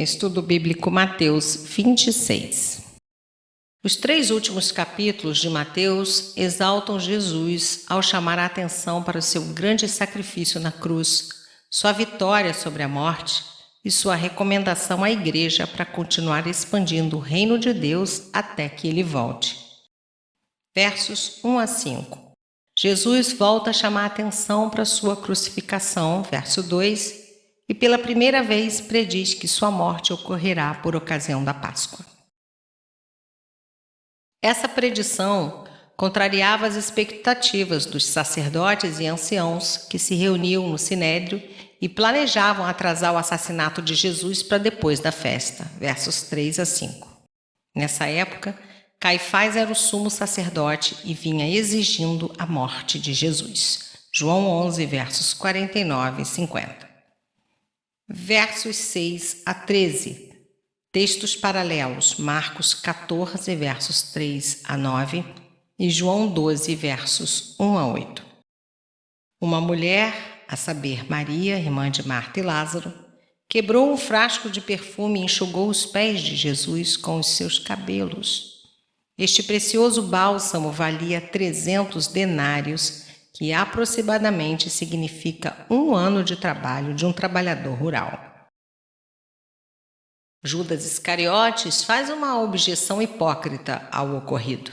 Estudo Bíblico Mateus 26. Os 3 últimos capítulos de Mateus exaltam Jesus ao chamar a atenção para o seu grande sacrifício na cruz, sua vitória sobre a morte e sua recomendação à igreja para continuar expandindo o reino de Deus até que ele volte. Versos 1 a 5. Jesus volta a chamar a atenção para sua crucificação, verso 2, e pela primeira vez prediz que sua morte ocorrerá por ocasião da Páscoa. Essa predição contrariava as expectativas dos sacerdotes e anciãos que se reuniam no Sinédrio e planejavam atrasar o assassinato de Jesus para depois da festa, versos 3 a 5. Nessa época, Caifás era o sumo sacerdote e vinha exigindo a morte de Jesus. João 11, versos 49 e 50. Versos 6 a 13. Textos paralelos: Marcos 14, versos 3 a 9 e João 12, versos 1 a 8. Uma mulher, a saber, Maria, irmã de Marta e Lázaro, quebrou um frasco de perfume e enxugou os pés de Jesus com os seus cabelos. Este precioso bálsamo valia 300 denários, que aproximadamente significa 1 ano de trabalho de um trabalhador rural. Judas Iscariotes faz uma objeção hipócrita ao ocorrido.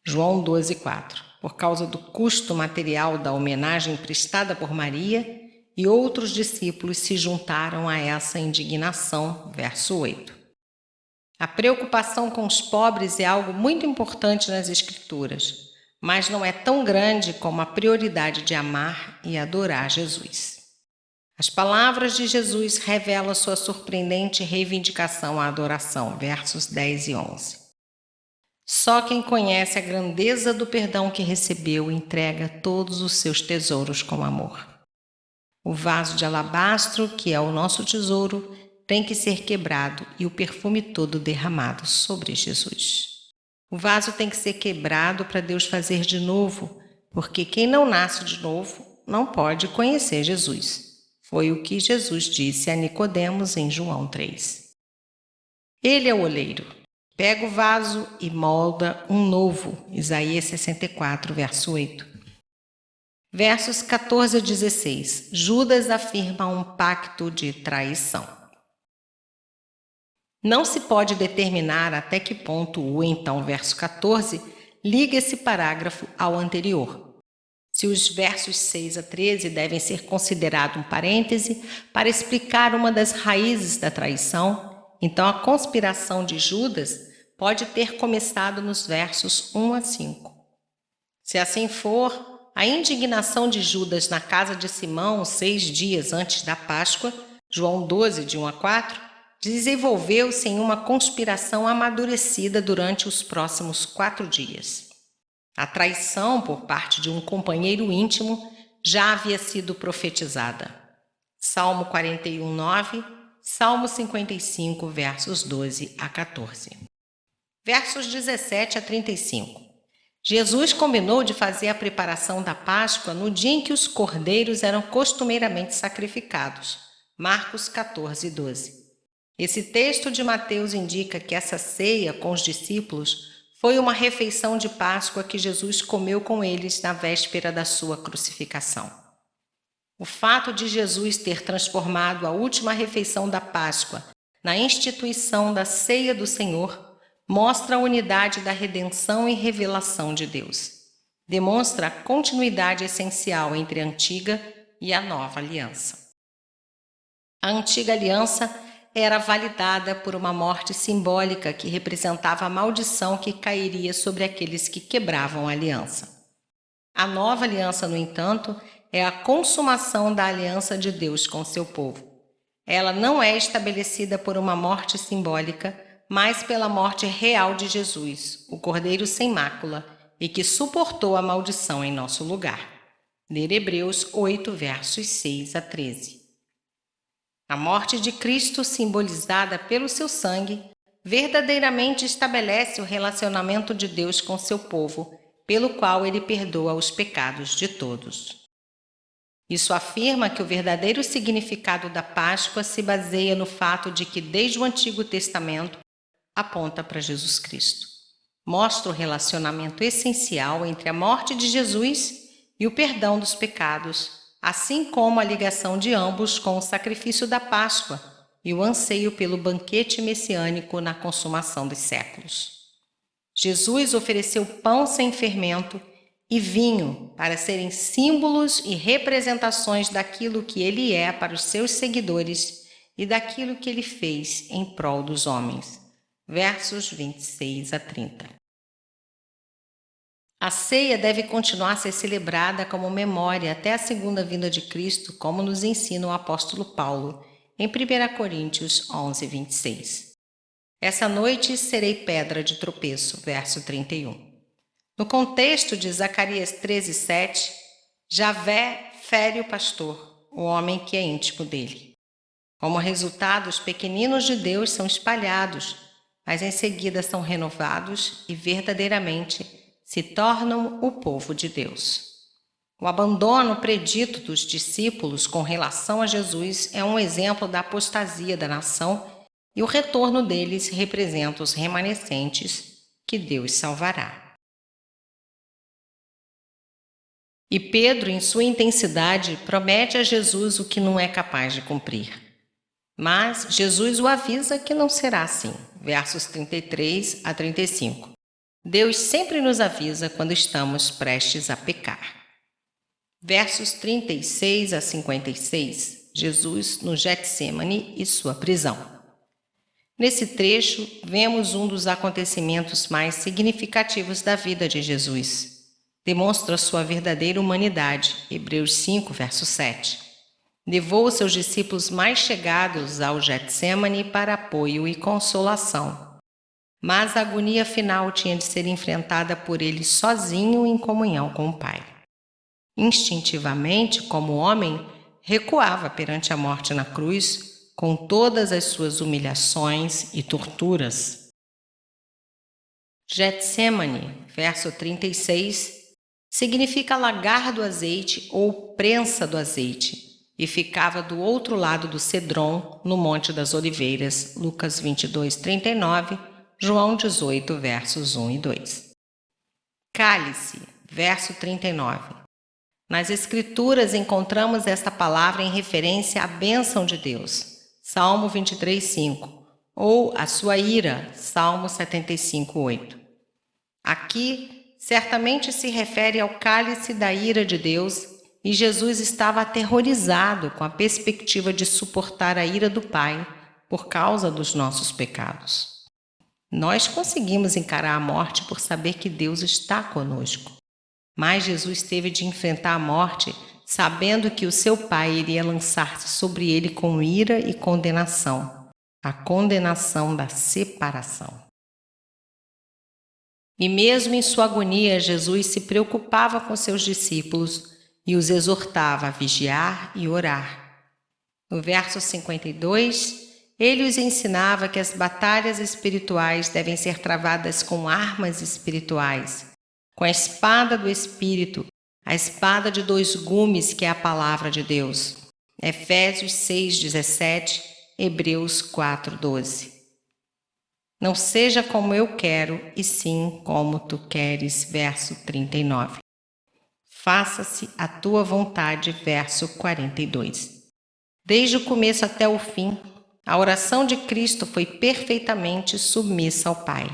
João 12, 4. Por causa do custo material da homenagem prestada por Maria, e outros discípulos se juntaram a essa indignação. Verso 8. A preocupação com os pobres é algo muito importante nas Escrituras, mas não é tão grande como a prioridade de amar e adorar Jesus. As palavras de Jesus revelam sua surpreendente reivindicação à adoração, versos 10 e 11. Só quem conhece a grandeza do perdão que recebeu entrega todos os seus tesouros com amor. O vaso de alabastro, que é o nosso tesouro, tem que ser quebrado e o perfume todo derramado sobre Jesus. O vaso tem que ser quebrado para Deus fazer de novo, porque quem não nasce de novo não pode conhecer Jesus. Foi o que Jesus disse a Nicodemos em João 3. Ele é o oleiro. Pega o vaso e molda um novo. Isaías 64, verso 8. Versos 14 a 16. Judas afirma um pacto de traição. Não se pode determinar até que ponto o então verso 14 liga esse parágrafo ao anterior. Se os versos 6 a 13 devem ser considerados um parêntese para explicar uma das raízes da traição, então a conspiração de Judas pode ter começado nos versos 1 a 5. Se assim for, a indignação de Judas na casa de Simão 6 dias antes da Páscoa, João 12, de 1 a 4, desenvolveu-se em uma conspiração amadurecida durante os próximos 4 dias. A traição por parte de um companheiro íntimo já havia sido profetizada. Salmo 41, 9, Salmo 55, versos 12 a 14. Versos 17 a 35. Jesus combinou de fazer a preparação da Páscoa no dia em que os cordeiros eram costumeiramente sacrificados. Marcos 14, 12. Esse texto de Mateus indica que essa ceia com os discípulos foi uma refeição de Páscoa que Jesus comeu com eles na véspera da sua crucificação. O fato de Jesus ter transformado a última refeição da Páscoa na instituição da ceia do Senhor mostra a unidade da redenção e revelação de Deus. Demonstra a continuidade essencial entre a antiga e a nova aliança. A antiga aliança era validada por uma morte simbólica que representava a maldição que cairia sobre aqueles que quebravam a aliança. A nova aliança, no entanto, é a consumação da aliança de Deus com seu povo. Ela não é estabelecida por uma morte simbólica, mas pela morte real de Jesus, o Cordeiro sem mácula, e que suportou a maldição em nosso lugar. Ler Hebreus 8, versos 6 a 13. A morte de Cristo, simbolizada pelo seu sangue, verdadeiramente estabelece o relacionamento de Deus com seu povo, pelo qual ele perdoa os pecados de todos. Isso afirma que o verdadeiro significado da Páscoa se baseia no fato de que, desde o Antigo Testamento, aponta para Jesus Cristo. Mostra o relacionamento essencial entre a morte de Jesus e o perdão dos pecados, assim como a ligação de ambos com o sacrifício da Páscoa e o anseio pelo banquete messiânico na consumação dos séculos. Jesus ofereceu pão sem fermento e vinho para serem símbolos e representações daquilo que ele é para os seus seguidores e daquilo que ele fez em prol dos homens. Versos 26 a 30. A ceia deve continuar a ser celebrada como memória até a segunda vinda de Cristo, como nos ensina o apóstolo Paulo, em 1 Coríntios 11, 26. Essa noite serei pedra de tropeço, verso 31. No contexto de Zacarias 13, 7, Javé fere o pastor, o homem que é íntimo dele. Como resultado, os pequeninos de Deus são espalhados, mas em seguida são renovados e verdadeiramente se tornam o povo de Deus. O abandono predito dos discípulos com relação a Jesus é um exemplo da apostasia da nação e o retorno deles representa os remanescentes que Deus salvará. E Pedro, em sua intensidade, promete a Jesus o que não é capaz de cumprir. Mas Jesus o avisa que não será assim. Versos 33 a 35. Deus sempre nos avisa quando estamos prestes a pecar. Versos 36 a 56. Jesus no Getsêmani e sua prisão. Nesse trecho, vemos um dos acontecimentos mais significativos da vida de Jesus. Demonstra sua verdadeira humanidade. Hebreus 5, verso 7. Levou os seus discípulos mais chegados ao Getsêmani para apoio e consolação. Mas a agonia final tinha de ser enfrentada por ele sozinho em comunhão com o Pai. Instintivamente, como homem, recuava perante a morte na cruz, com todas as suas humilhações e torturas. Getsêmani, verso 36, significa lagar do azeite ou prensa do azeite, e ficava do outro lado do Cedron, no Monte das Oliveiras, Lucas 22, 39, João 18, versos 1 e 2. Cálice, verso 39. Nas Escrituras encontramos esta palavra em referência à bênção de Deus, Salmo 23, 5, ou a sua ira, Salmo 75, 8. Aqui, certamente se refere ao cálice da ira de Deus, e Jesus estava aterrorizado com a perspectiva de suportar a ira do Pai por causa dos nossos pecados. Nós conseguimos encarar a morte por saber que Deus está conosco. Mas Jesus teve de enfrentar a morte sabendo que o seu Pai iria lançar-se sobre ele com ira e condenação, a condenação da separação. E mesmo em sua agonia, Jesus se preocupava com seus discípulos e os exortava a vigiar e orar. No verso 52, ele os ensinava que as batalhas espirituais devem ser travadas com armas espirituais, com a espada do Espírito, a espada de 2 gumes que é a palavra de Deus. Efésios 6, 17, Hebreus 4, 12. Não seja como eu quero, e sim como tu queres, verso 39. Faça-se a tua vontade, verso 42. Desde o começo até o fim, a oração de Cristo foi perfeitamente submissa ao Pai.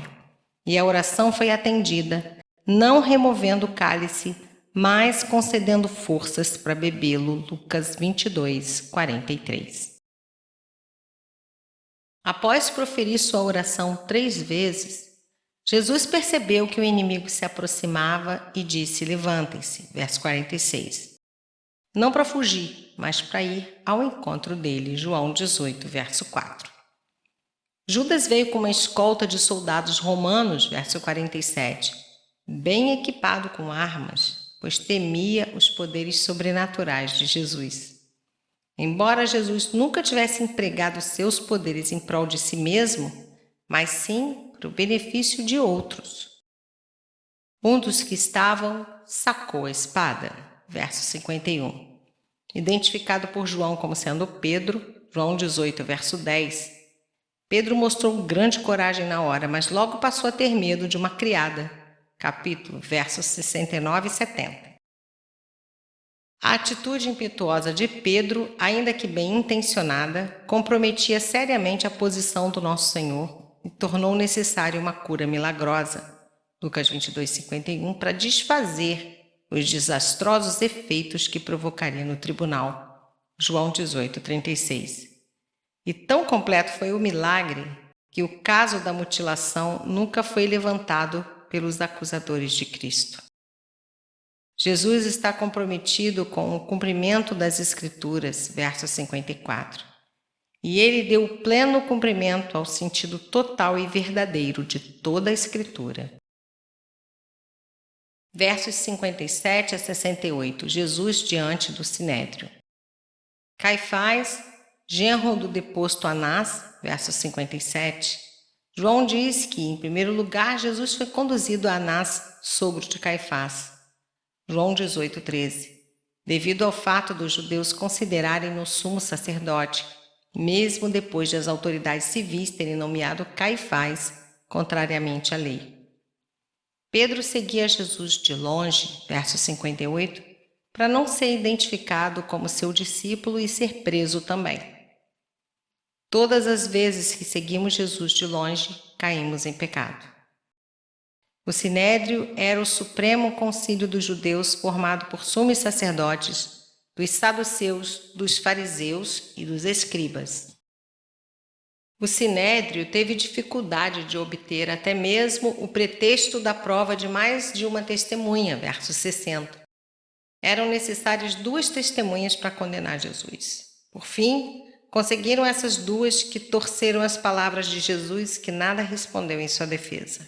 E a oração foi atendida, não removendo o cálice, mas concedendo forças para bebê-lo. Lucas 22, 43. Após proferir sua oração 3 vezes, Jesus percebeu que o inimigo se aproximava e disse: levantem-se, verso 46. Não para fugir, mas para ir ao encontro dele, João 18, verso 4. Judas veio com uma escolta de soldados romanos, verso 47, bem equipado com armas, pois temia os poderes sobrenaturais de Jesus. Embora Jesus nunca tivesse empregado seus poderes em prol de si mesmo, mas sim para o benefício de outros. Um dos que estavam sacou a espada, verso 51. Identificado por João como sendo Pedro, João 18, verso 10, Pedro mostrou grande coragem na hora, mas logo passou a ter medo de uma criada. Capítulo, versos 69 e 70. A atitude impetuosa de Pedro, ainda que bem intencionada, comprometia seriamente a posição do nosso Senhor e tornou necessária uma cura milagrosa, Lucas 22, 51, para desfazer os desastrosos efeitos que provocaria no tribunal, João 18, 36. E tão completo foi o milagre que o caso da mutilação nunca foi levantado pelos acusadores de Cristo. Jesus está comprometido com o cumprimento das Escrituras, verso 54. E ele deu pleno cumprimento ao sentido total e verdadeiro de toda a Escritura. Versos 57 a 68. Jesus diante do Sinédrio. Caifás, genro do deposto Anás, verso 57. João diz que, em primeiro lugar, Jesus foi conduzido a Anás, sogro de Caifás. João 18, 13. Devido ao fato dos judeus considerarem-no sumo sacerdote, mesmo depois de as autoridades civis terem nomeado Caifás, contrariamente à lei. Pedro seguia Jesus de longe, verso 58, para não ser identificado como seu discípulo e ser preso também. Todas as vezes que seguimos Jesus de longe, caímos em pecado. O Sinédrio era o supremo concílio dos judeus formado por sumos sacerdotes, dos saduceus, dos fariseus e dos escribas. O Sinédrio teve dificuldade de obter até mesmo o pretexto da prova de mais de uma testemunha, verso 60. Eram necessárias 2 testemunhas para condenar Jesus. Por fim, conseguiram essas 2 que torceram as palavras de Jesus, que nada respondeu em sua defesa.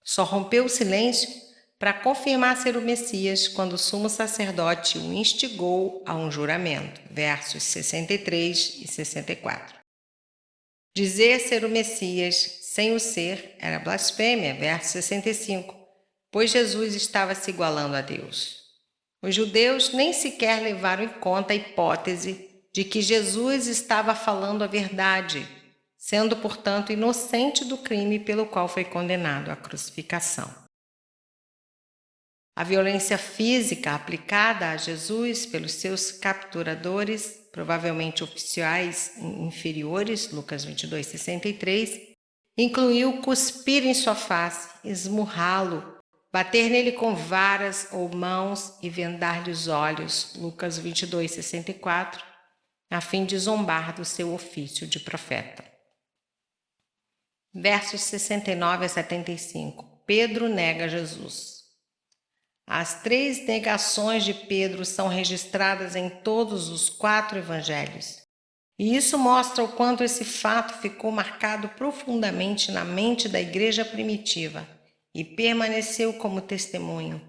Só rompeu o silêncio para confirmar ser o Messias quando o sumo sacerdote o instigou a um juramento, versos 63 e 64. Dizer ser o Messias sem o ser era blasfêmia, verso 65, pois Jesus estava se igualando a Deus. Os judeus nem sequer levaram em conta a hipótese de que Jesus estava falando a verdade, sendo, portanto, inocente do crime pelo qual foi condenado à crucificação. A violência física aplicada a Jesus pelos seus capturadores, provavelmente oficiais inferiores, Lucas 22, 63, incluiu cuspir em sua face, esmurrá-lo, bater nele com varas ou mãos e vendar-lhe os olhos, Lucas 22, 64, a fim de zombar do seu ofício de profeta. Versos 69 a 75. Pedro nega Jesus. As 3 negações de Pedro são registradas em todos os 4 evangelhos. E isso mostra o quanto esse fato ficou marcado profundamente na mente da igreja primitiva e permaneceu como testemunho,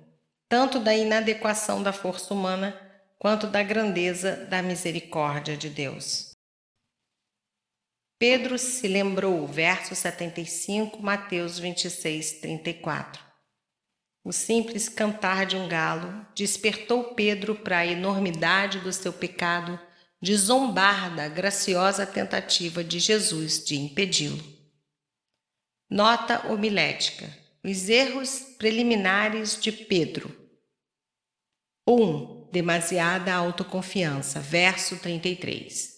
tanto da inadequação da força humana quanto da grandeza da misericórdia de Deus. Pedro se lembrou, verso 75, Mateus 26, 34. O simples cantar de um galo despertou Pedro para a enormidade do seu pecado de zombar da graciosa tentativa de Jesus de impedi-lo. Nota homilética: os erros preliminares de Pedro. 1. Demasiada autoconfiança, verso 33.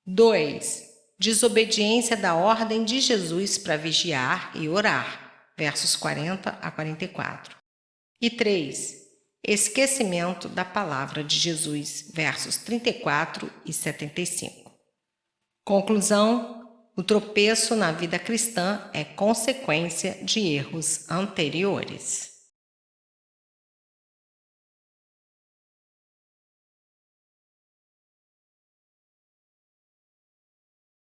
2. Desobediência da ordem de Jesus para vigiar e orar, versos 40 a 44. E 3. Esquecimento da palavra de Jesus, versos 34 e 75. Conclusão: o tropeço na vida cristã é consequência de erros anteriores.